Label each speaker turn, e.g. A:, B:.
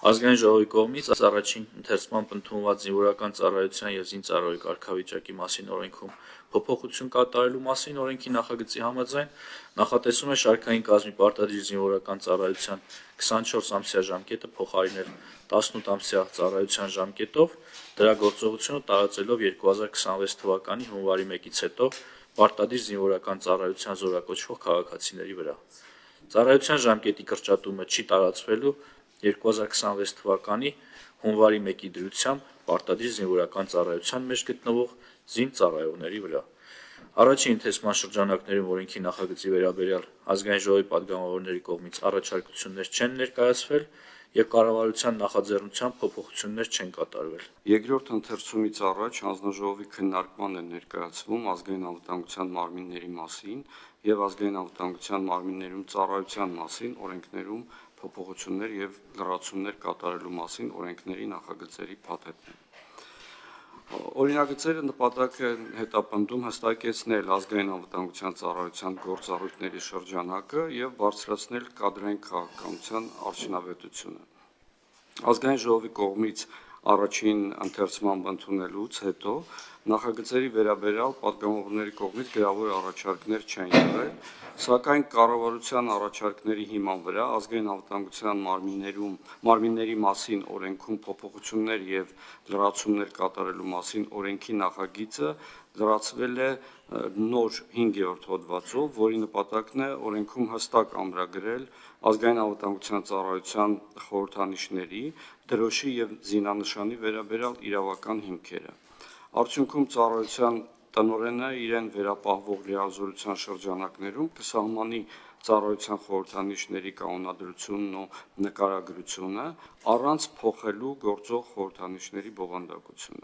A: Ազգային ժողովի կողմից առաջին ընթերցմամբ ընդունված զինվորական ծառայության և զինծառայողի կարգավիճակի մասին օրենքում փոփոխություն կատարելու մասին օրենքի նախագծի համաձայն նախատեսում է շարքային կազմի պարտադիր զինվորական ծառայության 24-ամսյա ժամկետը փոխարինել 18-ամսյա ծառայության ժամկետով, դրա գործողությունը տարածելով 2026 թվականի հունվարի 1-ից հետո պարտադիր զինվորական ծառայության զորակոչվող քաղաքացիների վրա։ Ծառայության ժամկետի կրճատումը չի տարածվելու 2026 թվականի հունվարի 1-ի դրությամբ պարտադիր զինվորական ծառայության մեջ գտնվող զինծառայողների վրա։ Առաջին ընթերցման շրջանակներում օրենքի նախագծի վերաբերյալ ազգային ժողովի պատգամավորների կողմից առաջարկություններ չեն ներկայացվել և կառավարության նախաձեռնությամբ փոփոխություններ չեն կատարվել։
B: Երկրորդ ընթերցումից առաջ հանձնաժողովի քննարկման է ներկայացվում ազգային անվտանգության մարմինների մասին և ազգային անվտանգության մարմիններում ծառայության մասին օրենքներում փոփոխություններ և լրացումներ կատարելու մասին օրենքների նախագծերի փաթեթներ։ Օրինագծերը նպատակ են հետապնդում հստակեցնել ազգային անվտանգության ծառայության գործառույթների շրջանակը և բարձրացնել կադրային քաղաքականության արդյունավետությունը։ Ազգային ժողովի կողմից առաջին ընթերցմամբ ընդունելուց հետո նախագծերի վերաբերյալ պատգամավորների կողմից գրավոր առաջարկներ չեն եղել, սակայն կառավարության առաջարկների հիման վրա ազգային անվտանգության մարմինների մասին օրենքում փոփոխություններ և լրացումներ կատարելու մասին օրենքի նախագիծը լրացվել է նոր 5-րդ հոդվածով, որի նպատակն է օրենքում հստակ ամրագրել ազգային անվտանգության ծառայության խորհրդանիշների, դրոշի և զինանշանի վերաբերյալ իրավական հիմքերը։ Արդյունքում ծառայության տնօրենը իրեն վերապահվող լիազորության շրջանակներում կսահմանի ծառայության խորհրդանիշների կանոնադրությունն ու նկարագրությունը առանց փոխելու գործող խորհրդանիշների բովանդակությունը։